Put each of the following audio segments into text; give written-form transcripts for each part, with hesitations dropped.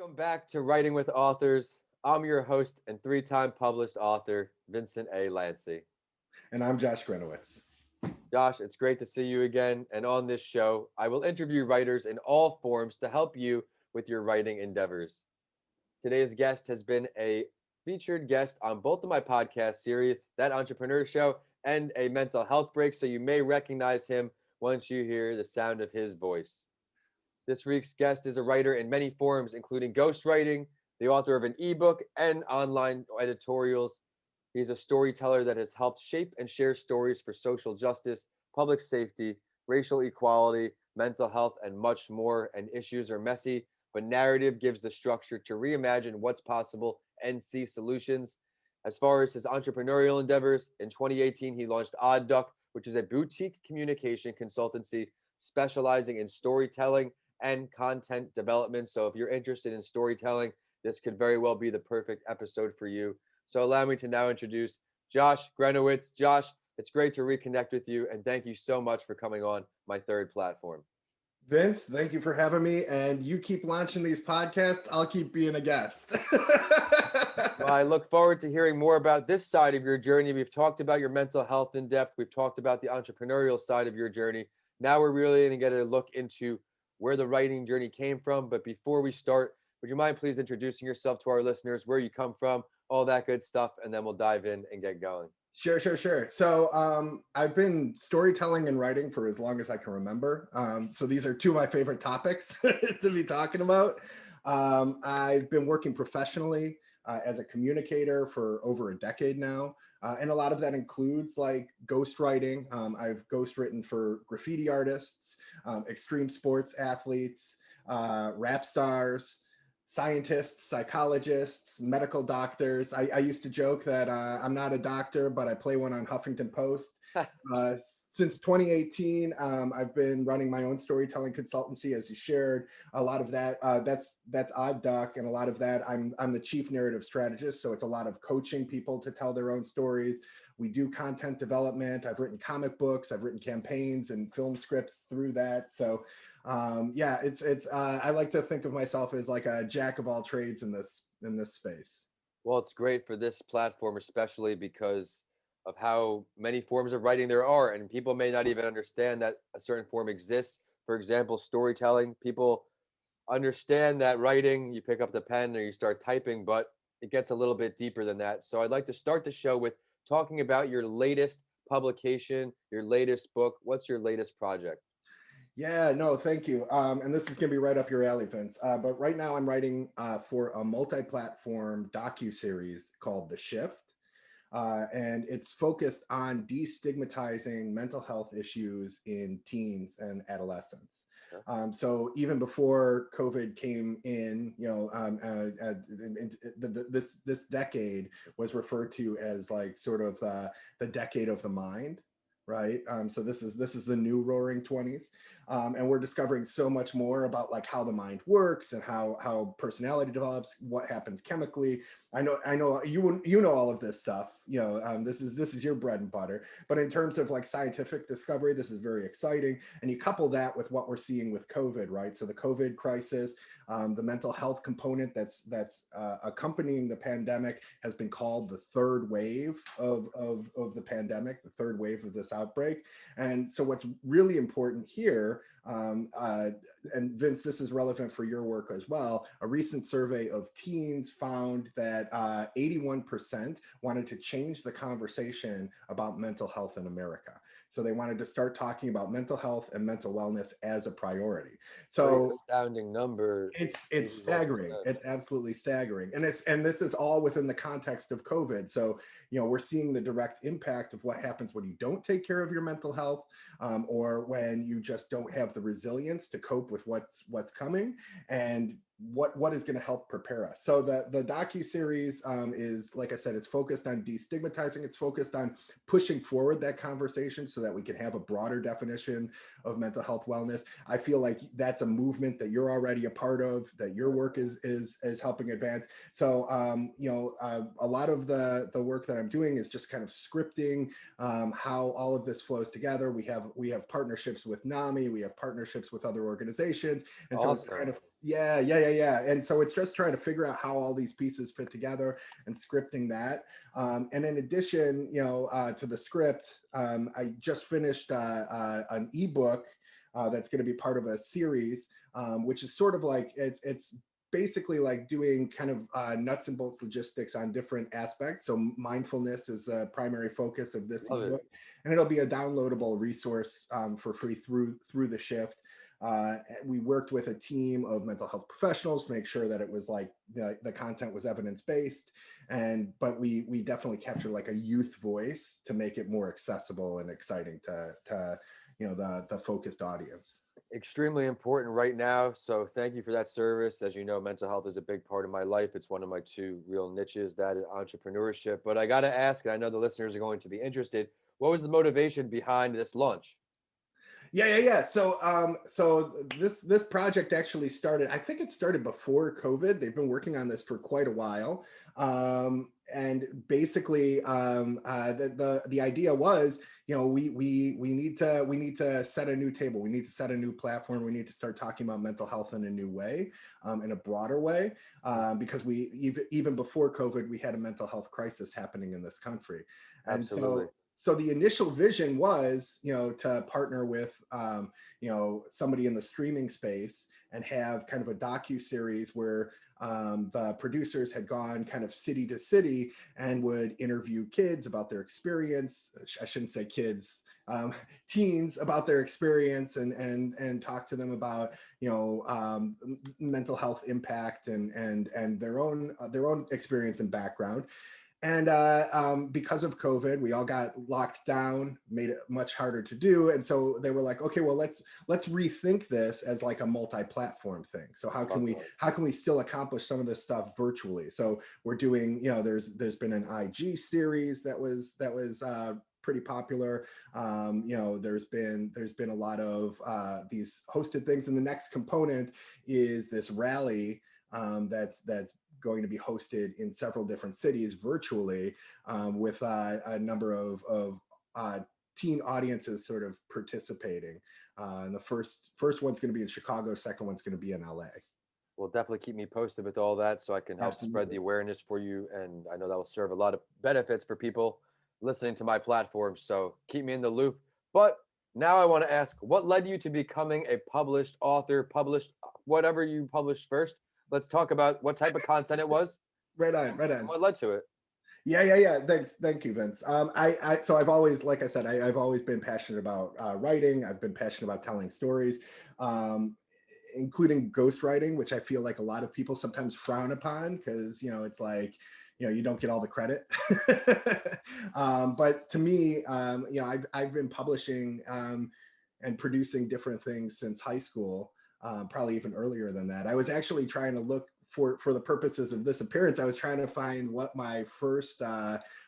Welcome back to Writing with Authors. I'm your host and three-time published author, Vincent A. Lanci. And I'm Josh Gryniewicz. Josh, it's great to see you again. And on this show, I will interview writers in all forms to help you with your writing endeavors. Today's guest has been a featured guest on both of my podcast series, That Entrepreneur Show and A Mental Health Break, so you may recognize him once you hear the sound of his voice. This week's guest is a writer in many forms, including ghostwriting, the author of an ebook, and online editorials. He's a storyteller that has helped shape and share stories for social justice, public safety, racial equality, mental health, and much more. And issues are messy, but narrative gives the structure to reimagine what's possible and see solutions. As far as his entrepreneurial endeavors, in 2018, he launched Odd Duck, which is a boutique communication consultancy specializing in storytelling and content development. So if you're interested in storytelling, this could very well be the perfect episode for you. So allow me to now introduce Josh Gryniewicz. Josh, it's great to reconnect with you, and thank you so much for coming on my third platform. Vince, thank you for having me. And you keep launching these podcasts, I'll keep being a guest. Well, I look forward to hearing more about this side of your journey. We've talked about your mental health in depth. We've talked about the entrepreneurial side of your journey. Now we're really going to get a look into where the writing journey came from. But before we start, would you mind please introducing yourself to our listeners, where you come from, all that good stuff, and then we'll dive in and get going. Sure. So I've been storytelling and writing for as long as I can remember. So these are two of my favorite topics to be talking about. I've been working professionally as a communicator for over a decade now. And a lot of that includes like ghostwriting. I've ghostwritten for graffiti artists, extreme sports athletes, rap stars, scientists, psychologists, medical doctors. I used to joke that I'm not a doctor, but I play one on Huffington Post. Uh, since 2018, I've been running my own storytelling consultancy, as you shared. A lot of that, that's Odd Duck, and a lot of that, I'm the chief narrative strategist. So it's a lot of coaching people to tell their own stories. We do content development. I've written comic books. I've written campaigns and film scripts through that. So yeah, it's I like to think of myself as like a jack of all trades in this space. Well, it's great for this platform, especially because of how many forms of writing there are, and people may not even understand that a certain form exists. For example, storytelling. People understand that writing, you pick up the pen or you start typing, but it gets a little bit deeper than that. So I'd like to start the show with talking about your latest publication, your latest book. What's your latest project? Yeah, no, thank you. And this is going to be right up your alley, Vince. But right now I'm writing for a multi-platform docu-series called The Shift. And it's focused on destigmatizing mental health issues in teens and adolescents. Okay. So even before COVID came in, this decade was referred to as like sort of the decade of the mind, right? So this is the new Roaring 20s, and we're discovering so much more about like how the mind works and how personality develops, what happens chemically. I know you know all of this stuff. This is your bread and butter. But in terms of like scientific discovery, this is very exciting. And you couple that with what we're seeing with COVID, right? So the COVID crisis, the mental health component that's accompanying the pandemic has been called the third wave of the pandemic, the third wave of this outbreak. And so what's really important here, and Vince, this is relevant for your work as well. A recent survey of teens found that 81% wanted to change the conversation about mental health in America. So they wanted to start talking about mental health and mental wellness as a priority. Pretty So astounding number. it's 81%. staggering. It's absolutely staggering. And this is all within the context of COVID. So, we're seeing the direct impact of what happens when you don't take care of your mental health, or when you just don't have the resilience to cope with what's coming, and what is going to help prepare us. So the docu-series is, like I said, it's focused on destigmatizing. It's focused on pushing forward that conversation so that we can have a broader definition of mental health wellness. I feel like that's a movement that you're already a part of, that your work is helping advance. So a lot of the work that I'm doing is just kind of scripting how all of this flows together. We have partnerships with NAMI, we have partnerships with other organizations, and so it's Awesome. kind of Yeah. And so it's just trying to figure out how all these pieces fit together and scripting that. And in addition, to the script, I just finished an ebook that's going to be part of a series, which is sort of like it's basically like doing kind of nuts and bolts logistics on different aspects. So mindfulness is the primary focus of this Love it. ebook, and it'll be a downloadable resource for free through the shift. We worked with a team of mental health professionals to make sure that it was like the content was evidence-based, but we definitely captured like a youth voice to make it more accessible and exciting to the focused audience. Extremely important right now. So thank you for that service. As you know, mental health is a big part of my life. It's one of my two real niches, that is entrepreneurship. But I got to ask, and I know the listeners are going to be interested, what was the motivation behind this launch? Yeah. So this project actually started. I think it started before COVID. They've been working on this for quite a while, and basically, the idea was, we need to set a new table. We need to set a new platform. We need to start talking about mental health in a new way, in a broader way, because even before COVID, we had a mental health crisis happening in this country, and Absolutely. so the initial vision was, to partner with, somebody in the streaming space and have kind of a docu-series where the producers had gone kind of city to city and would interview kids about their experience. I shouldn't say kids, teens, about their experience, and talk to them about, mental health impact and their own experience and background. And because of COVID, we all got locked down, made it much harder to do. And so they were like, okay, well, let's rethink this as like a multi-platform thing. So how can Love we that. still accomplish some of this stuff virtually? So we're doing, there's been an IG series that was pretty popular. There's been a lot of these hosted things, and the next component is this rally that's going to be hosted in several different cities virtually, with a number of teen audiences sort of participating. And the first one's going to be in Chicago. Second one's going to be in LA. Well, definitely keep me posted with all that so I can help spread the Absolutely. awareness for you. And I know that will serve a lot of benefits for people listening to my platform. So keep me in the loop. But now I want to ask, what led you to becoming a published author, published whatever you published first? Let's talk about what type of content it was Right on, right and on. what led to it. Yeah. Thank you, Vince. So I've always, like I said, I've always been passionate about writing. I've been passionate about telling stories, including ghostwriting, which I feel like a lot of people sometimes frown upon because, it's like, you don't get all the credit. But to me, I've been publishing and producing different things since high school, probably even earlier than that. I was actually trying to look for the purposes of this appearance. I was trying to find what my first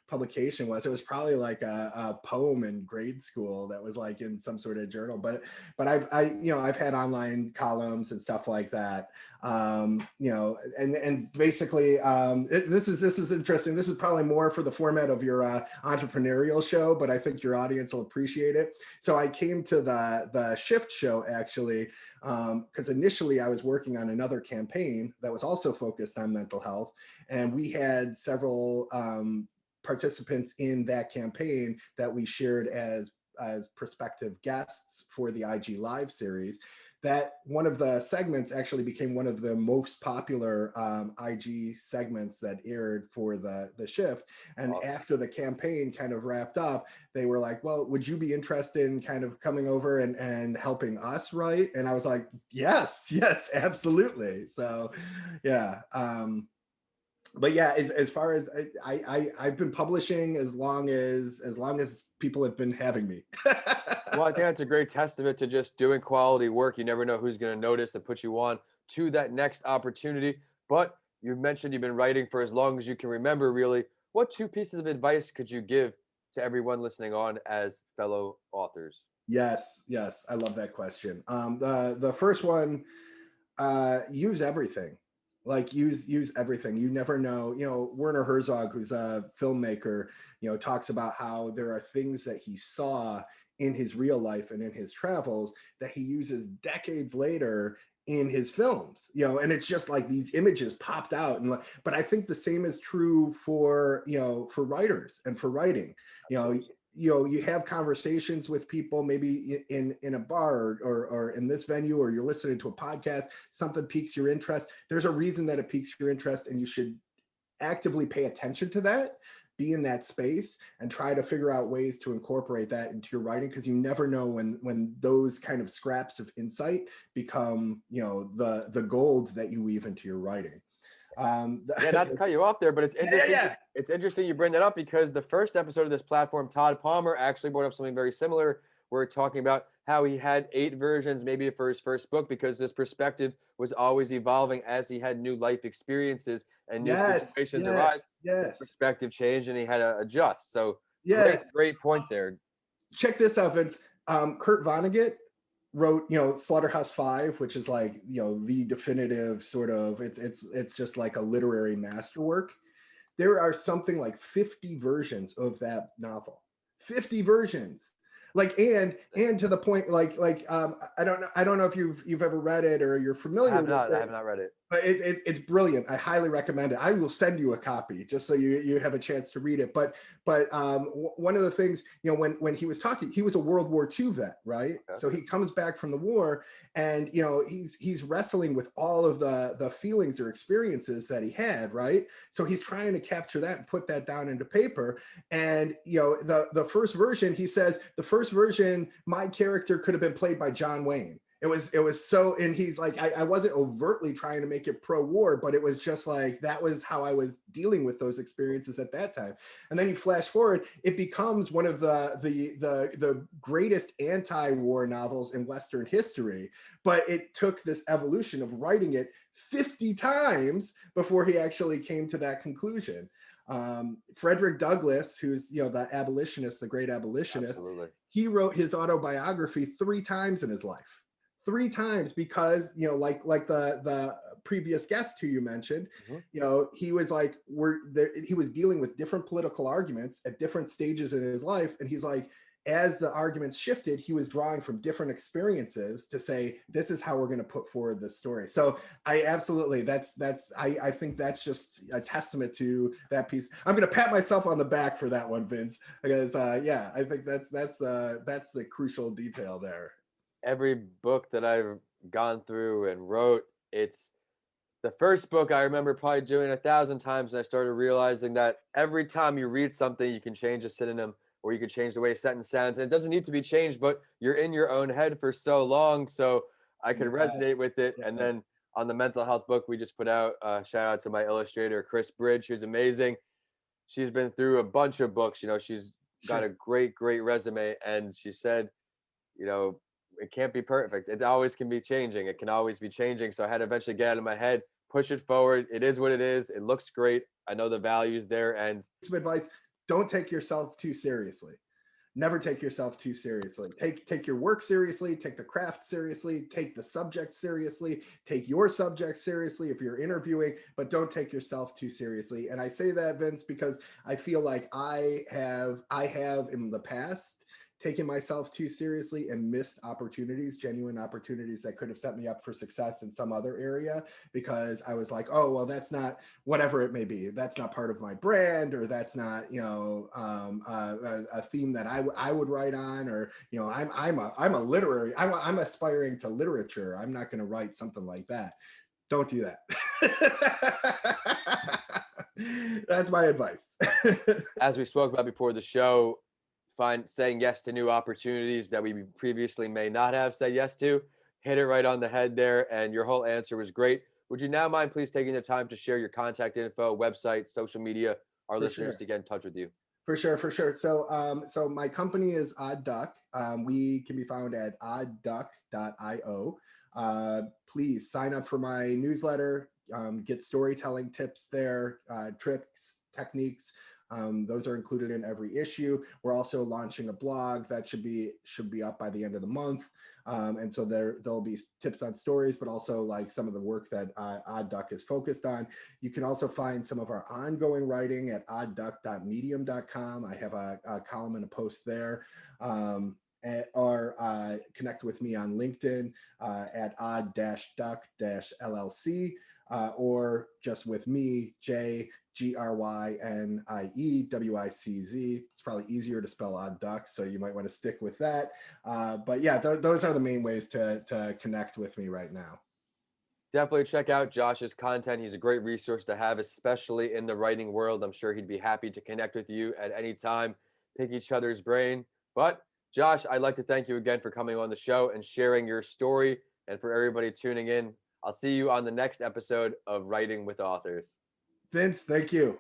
publication was. It was probably like a poem in grade school that was like in some sort of journal. But I've had online columns and stuff like that. And basically, this is interesting. This is probably more for the format of your entrepreneurial show, but I think your audience will appreciate it. So I came to the Shift show actually, because initially I was working on another campaign that was also focused on mental health, and we had several participants in that campaign that we shared as prospective guests for the IG Live series. That one of the segments actually became one of the most popular IG segments that aired for the shift. And Awesome. after the campaign kind of wrapped up, they were like, well, would you be interested in kind of coming over and helping us write? And I was like, yes, absolutely. So yeah. But yeah, as far as I've been publishing as long as people have been having me. Well, I think that's a great testament to just doing quality work. You never know who's going to notice and put you on to that next opportunity. But you've mentioned you've been writing for as long as you can remember, really. What two pieces of advice could you give to everyone listening on as fellow authors? Yes, I love that question. The first one, use everything. Like use everything. You never know. Werner Herzog, who's a filmmaker, talks about how there are things that he saw in his real life and in his travels that he uses decades later in his films, you know, and it's just like these images popped out. And but I think the same is true for, you know, for writers and for writing. You know, you have conversations with people, maybe in a bar or in this venue, or you're listening to a podcast, something piques your interest. There's a reason that it piques your interest, and you should actively pay attention to that, be in that space, and try to figure out ways to incorporate that into your writing, because you never know when those kind of scraps of insight become, you know, the gold that you weave into your writing. Yeah, not to cut you off there, but it's interesting. Yeah. It's interesting you bring that up, because the first episode of this platform, Todd Palmer actually brought up something very similar. We're talking about how he had 8 versions maybe for his first book, because this perspective was always evolving as he had new life experiences and new situations arise. His perspective changed and he had to adjust. So great point there. Check this out, Vince. Kurt Vonnegut wrote, you know, Slaughterhouse-Five, which is like, you know, the definitive sort of, it's just like a literary masterwork. There are something like 50 versions of that novel. 50 versions. Like, and to the point, I don't know if you've ever read it or you're familiar with it. I have not read it. But it's brilliant. I highly recommend it. I will send you a copy just so you have a chance to read it. But one of the things, you know, when he was talking, he was a World War II vet, right? Okay. So he comes back from the war, and you know, he's wrestling with all of the feelings or experiences that he had, right? So he's trying to capture that and put that down into paper. And you know, the first version, he says, the first version, my character could have been played by John Wayne. It was so, and he's like, I wasn't overtly trying to make it pro-war, but it was just like, that was how I was dealing with those experiences at that time. And then you flash forward, it becomes one of the greatest anti-war novels in Western history. But it took this evolution of writing it 50 times before he actually came to that conclusion. Frederick Douglass, who's, you know, the abolitionist, the great abolitionist, absolutely, he wrote his autobiography 3 times in his life. 3 times, because, you know, like the previous guest who you mentioned, you know, he was like, he was dealing with different political arguments at different stages in his life, and he's like, as the arguments shifted, he was drawing from different experiences to say, this is how we're going to put forward this story. So I absolutely, I think that's just a testament to that piece. I'm going to pat myself on the back for that one, Vince, because yeah, I think that's the crucial detail there. Every book that I've gone through and wrote, it's the first book I remember probably doing 1,000 times, and I started realizing that every time you read something, you can change a synonym, or you can change the way a sentence sounds. And it doesn't need to be changed, but you're in your own head for so long. So I could resonate with it. And then on the mental health book we just put out, shout out to my illustrator, Chris Bridge, who's amazing. She's been through a bunch of books. You know, she's got a great resume. And she said, you know, it can't be perfect. It always can be changing. It can always be changing. So I had to eventually get out of my head, push it forward. It is what it is. It looks great. I know the value's there. And some advice: don't take yourself too seriously. Never take yourself too seriously. Take your work seriously, take the craft seriously, take the subject seriously, take your subject seriously if you're interviewing, but don't take yourself too seriously. And I say that, Vince, because I feel like I have in the past taken myself too seriously and missed opportunities, genuine opportunities that could have set me up for success in some other area, because I was like, oh, well, that's not, whatever it may be, that's not part of my brand, or that's not, you know, a theme that I would write on, or, you know, I'm a literary, I'm aspiring to literature. I'm not going to write something like that. Don't do that. That's my advice. As we spoke about before the show, saying yes to new opportunities that we previously may not have said yes to. Hit it right on the head there, and your whole answer was great. Would you now mind please taking the time to share your contact info, website, social media, our listeners to get in touch with you? For sure. So my company is Odd Duck. We can be found at oddduck.io. Please sign up for my newsletter, get storytelling tips there, tricks, techniques. Those are included in every issue. We're also launching a blog that should be up by the end of the month. And so there'll be tips on stories, but also like some of the work that Odd Duck is focused on. You can also find some of our ongoing writing at oddduck.medium.com. I have a column and a post there. or connect with me on LinkedIn at odd-duck-llc, or just with me, Gryniewicz. It's probably easier to spell Odd Duck, so you might want to stick with that. But yeah, those are the main ways to connect with me right now. Definitely check out Josh's content. He's a great resource to have, especially in the writing world. I'm sure he'd be happy to connect with you at any time, pick each other's brain. But Josh, I'd like to thank you again for coming on the show and sharing your story. And for everybody tuning in, I'll see you on the next episode of Writing with Authors. Vince, thank you.